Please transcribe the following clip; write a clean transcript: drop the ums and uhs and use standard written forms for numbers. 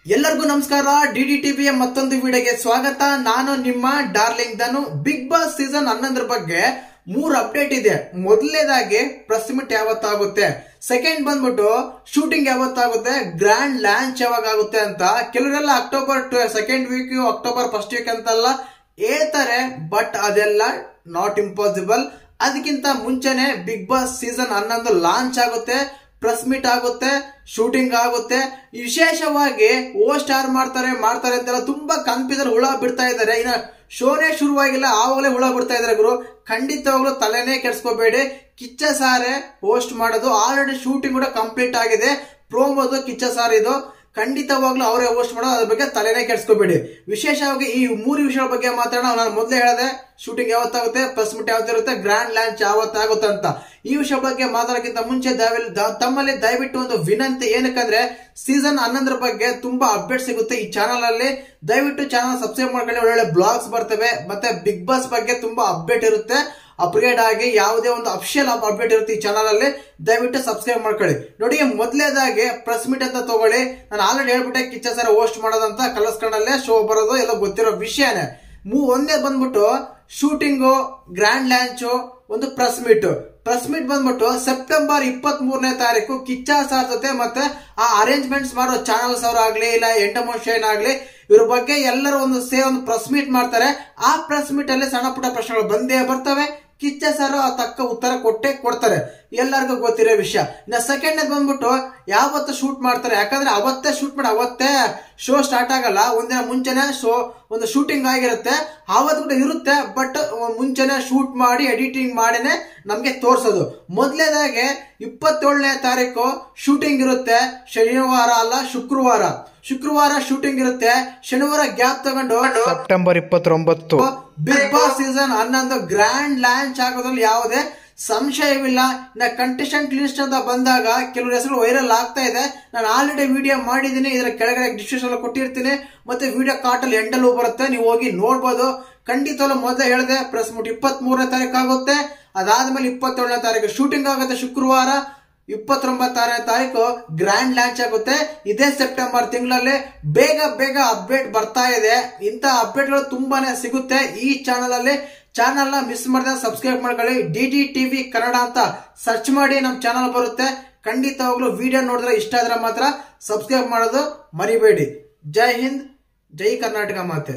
ಎಲ್ಲರಿಗೂ ನಮಸ್ಕಾರ. ಡಿಡಿ ಟಿವಿಯ ಮತ್ತೊಂದು ವಿಡಿಯೋಗೆ ಸ್ವಾಗತ. ನಾನು ನಿಮ್ಮ ಡಾರ್ಲಿಂಗ್ ಧನು. ಬಿಗ್ ಬಾಸ್ ಸೀಸನ್ 11 ಬಗ್ಗೆ 3 ಅಪ್ಡೇಟ್ ಇದೆ. ಮೊದಲನೇದಾಗಿ ಪ್ರೆಸ್ ಮೀಟ್ ಯಾವತ್ತಾಗುತ್ತೆ, ಸೆಕೆಂಡ್ ಬಂದ್ಬಿಟ್ಟು ಶೂಟಿಂಗ್ ಯಾವತ್ತಾಗುತ್ತೆ, ಗ್ರ್ಯಾಂಡ್ ಲಾಂಚ್ ಯಾವಾಗ ಆಗುತ್ತೆ ಅಂತ. ಕೆಲವರೆಲ್ಲ October second week, October first week ಅಂತೆಲ್ಲ ಹೇಳ್ತಾರೆ, ಬಟ್ ಅದೆಲ್ಲ ನಾಟ್ ಇಂಪಾಸಿಬಲ್. ಅದಕ್ಕಿಂತ ಮುಂಚೆನೆ ಬಿಗ್ ಬಾಸ್ ಸೀಸನ್ 11 ಲಾಂಚ್ ಆಗುತ್ತೆ, ಪ್ರೆಸ್ ಮೀಟ್ ಆಗುತ್ತೆ, ಶೂಟಿಂಗ್ ಆಗುತ್ತೆ. ವಿಶೇಷವಾಗಿ ಹೋಸ್ಟ್ ಯಾರು ಮಾಡ್ತಾರೆ ಅಂತೆಲ್ಲ ತುಂಬಾ ಕನ್ಫ್ಯೂಸನ್ ಹುಳ ಬಿಡ್ತಾ ಇದ್ದಾರೆ. ಇನ್ನ ಶೋನೇ ಶುರುವಾಗಿಲ್ಲ, ಆವಾಗಲೇ ಹುಳ ಬಿಡ್ತಾ ಇದಾರೆ ಗುರು. ಖಂಡಿತವಾಗ್ಲೂ ತಲೆನೇ ಕೆಡಿಸ್ಕೋಬೇಡಿ. ಕಿಚ್ಚ ಸಾರೆ ಹೋಸ್ಟ್ ಮಾಡೋದು, ಆಲ್ರೆಡಿ ಶೂಟಿಂಗ್ ಕೂಡ ಕಂಪ್ಲೀಟ್ ಆಗಿದೆ. ಪ್ರೋಮೋದು ಕಿಚ್ಚ ಸಾರ್ ಇದು, ಖಂಡಿತವಾಗ್ಲೂ ಅವರೇ ಹೋಸ್ಟ್ ಮಾಡೋದು, ಅದ್ರ ಬಗ್ಗೆ ತಲೆನೇ ಕೆಡಿಸ್ಕೋಬೇಡಿ. ವಿಶೇಷವಾಗಿ ಈ 3 ವಿಷಯಗಳ ಬಗ್ಗೆ ಮಾತಾಡೋಣ. ನಾನು ಮೊದಲೇ ಹೇಳಿದೆ, ಶೂಟಿಂಗ್ ಯಾವತ್ತಾಗುತ್ತೆ, ಪ್ರೆಸ್ ಮೀಟ್ ಯಾವತ್ತಿರುತ್ತೆ, ಗ್ರ್ಯಾಂಡ್ ಲಾಂಚ್ ಯಾವತ್ತಾಗುತ್ತೆ ಅಂತ. ಈ ವಿಷಯ ಬಗ್ಗೆ ಮಾತಾಡೋಕ್ಕಿಂತ ಮುಂಚೆ ತಮ್ಮಲ್ಲಿ ದಯವಿಟ್ಟು ಒಂದು ವಿನಂತಿ. ಏನಕ್ಕಂದ್ರೆ ಸೀಸನ್ 11 ಬಗ್ಗೆ ತುಂಬಾ ಅಪ್ಡೇಟ್ ಸಿಗುತ್ತೆ ಈ ಚಾನಲ್ ಅಲ್ಲಿ. ದಯವಿಟ್ಟು ಚಾನಲ್ ಸಬ್ಸ್ಕ್ರೈಬ್ ಮಾಡ್ಕೊಳ್ಳಿ. ಒಳ್ಳೊಳ್ಳೆ ಬ್ಲಾಗ್ಸ್ ಬರ್ತವೆ, ಮತ್ತೆ ಬಿಗ್ ಬಾಸ್ ಬಗ್ಗೆ ತುಂಬಾ ಅಪ್ಡೇಟ್ ಇರುತ್ತೆ. ಅಪ್ಗ್ರೇಡ್ ಆಗಿ ಯಾವುದೇ ಒಂದು ಅಫಿಷಿಯಲ್ ಅಪ್ಡೇಟ್ ಇರುತ್ತೆ ಈ ಚಾನಲ್ ಅಲ್ಲಿ, ದಯವಿಟ್ಟು ಸಬ್ಸ್ಕ್ರೈಬ್ ಮಾಡ್ಕೊಳ್ಳಿ. ನೋಡಿ, ಮೊದಲೇದಾಗಿ ಪ್ರೆಸ್ ಮೀಟ್ ಅಂತ ತಗೊಳ್ಳಿ. ನಾನು ಆಲ್ರೆಡಿ ಹೇಳ್ಬಿಟ್ಟೆ, ಕಿಚ್ಚ ಸರ್ ಹೋಸ್ಟ್ ಮಾಡೋದಂತ, ಕಲಸ್ಕೊಂಡಲ್ಲೇ ಶೋ ಬರೋದು ಎಲ್ಲ ಗೊತ್ತಿರೋ ವಿಷಯನೇ. ಒಂದೇ ಬಂದ್ಬಿಟ್ಟು ಶೂಟಿಂಗು, ಗ್ರ್ಯಾಂಡ್ ಲಾಂಚು, ಒಂದು ಪ್ರೆಸ್ ಮೀಟ್ ಬಂದ್ಬಿಟ್ಟು ಸೆಪ್ಟೆಂಬರ್ 23ನೇ ತಾರೀಕು ಕಿಚ್ಚ ಸಾರ್ ಜೊತೆ ಮತ್ತೆ ಆ ಅರೇಂಜ್ಮೆಂಟ್ಸ್ ಮಾಡೋ ಚಾನಲ್ಸ್ ಅವ್ರು ಆಗ್ಲಿ, ಇಲ್ಲ ಎಂಟಮೋಷನ್ ಆಗ್ಲಿ, ಇವ್ರ ಬಗ್ಗೆ ಎಲ್ಲರೂ ಒಂದು ಪ್ರೆಸ್ ಮೀಟ್ ಮಾಡ್ತಾರೆ. ಆ ಪ್ರೆಸ್ ಮೀಟ್ ಅಲ್ಲಿ ಸಣ್ಣ ಪುಟ್ಟ ಪ್ರಶ್ನೆಗಳು ಬಂದೇ ಬರ್ತವೆ. ಕಿಚ್ಚ ಸರ್ ಆ ತಕ್ಕ ಉತ್ತರ ಕೊಡ್ತಾರೆ, ಎಲ್ಲರಿಗೂ ಗೊತ್ತಿರೋ ವಿಷಯ. ಇನ್ನ ಸೆಕೆಂಡ್ ಬಂದ್ಬಿಟ್ಟು ಯಾವತ್ತು ಶೂಟ್ ಮಾಡ್ತಾರೆ, ಯಾಕಂದ್ರೆ ಅವತ್ತೇ ಶೂಟ್ ಮಾಡಿ ಅವತ್ತೇ ಶೋ ಸ್ಟಾರ್ಟ್ ಆಗಲ್ಲ. ಒಂದಿನ ಮುಂಚೆನೆ ಶೋ ಒಂದು ಶೂಟಿಂಗ್ ಆಗಿರುತ್ತೆ, ಆವತ್ತು ಕೂಡ ಇರುತ್ತೆ, ಬಟ್ ಮುಂಚೆನೆ ಶೂಟ್ ಮಾಡಿ ಎಡಿಟಿಂಗ್ ಮಾಡಿನೇ ನಮ್ಗೆ ತೋರ್ಸೋದು. ಮೊದಲನೇದಾಗೆ 27ನೇ ತಾರೀಕು ಶೂಟಿಂಗ್ ಇರುತ್ತೆ, ಶನಿವಾರ ಅಲ್ಲ ಶುಕ್ರವಾರ ಶೂಟಿಂಗ್ ಇರುತ್ತೆ. ಶನಿವಾರ ಗ್ಯಾಪ್ ತಗೊಂಡು September 29 Bigg Boss season 11 grand launch ಆಗೋದ್ರಲ್ಲಿ ಯಾವುದೇ ಸಂಶಯವಿಲ್ಲ. ಇನ್ನ ಕಂಟೆಸ್ಟೆಂಟ್ ಲಿಸ್ಟ್ ಅಂತ ಬಂದಾಗ ಕೆಲವು ಹೆಸರು ವೈರಲ್ ಆಗ್ತಾ ಇದೆ. ನಾನು ಆಲ್ರೆಡಿ ವಿಡಿಯೋ ಮಾಡಿದ್ದೀನಿ, ಇದರ ಕೆಳಗಡೆ ಡಿಸ್ಕ್ರಿಪ್ಷನ್ ಕೊಟ್ಟಿರ್ತೀನಿ, ಮತ್ತೆ ವಿಡಿಯೋ ಕಾರ್ಟಲ್ಲಿ ಎಂಡಲ್ಲೂ ಬರುತ್ತೆ, ನೀವು ಹೋಗಿ ನೋಡ್ಬೋದು. ಖಂಡಿತವಲ್ಲ ಮೊದಲೇ ಹೇಳಿದೆ, ಪ್ರೆಸ್ ಮೀಟ್ 23ನೇ ತಾರೀಕು ಆಗುತ್ತೆ. ಅದಾದ್ಮೇಲೆ 27ನೇ ತಾರೀಕು ಶೂಟಿಂಗ್ ಆಗುತ್ತೆ. ಶುಕ್ರವಾರ 29ನೇ ತಾರೀಕು ಗ್ರ್ಯಾಂಡ್ ಲಾಂಚ್ ಆಗುತ್ತೆ. ಇದೇ ಸೆಪ್ಟೆಂಬರ್ ತಿಂಗಳಲ್ಲಿ ಬೇಗ ಅಪ್ಡೇಟ್ ಬರ್ತಾ ಇದೆ. ಇಂಥ ಅಪ್ಡೇಟ್ಗಳು ತುಂಬಾನೇ ಸಿಗುತ್ತೆ ಈ ಚಾನಲ್ ಅಲ್ಲಿ. ಚಾನಲ್ ನ ಮಿಸ್ ಮಾಡದೆ ಸಬ್ಸ್ಕ್ರೈಬ್ ಮಾಡ್ಕೊಳ್ಳಿ. ಡಿಡಿ ಟಿವಿ ಕನ್ನಡ ಅಂತ ಸರ್ಚ್ ಮಾಡಿ ನಮ್ ಚಾನಲ್ ಬರುತ್ತೆ. ಖಂಡಿತವಾಗ್ಲೂ ವಿಡಿಯೋ ನೋಡಿದ್ರೆ ಇಷ್ಟ ಆದ್ರೆ ಮಾತ್ರ ಸಬ್ಸ್ಕ್ರೈಬ್ ಮಾಡೋದು ಮರಿಬೇಡಿ. ಜೈ ಹಿಂದ್, ಜೈ ಕರ್ನಾಟಕ ಮಾತೆ.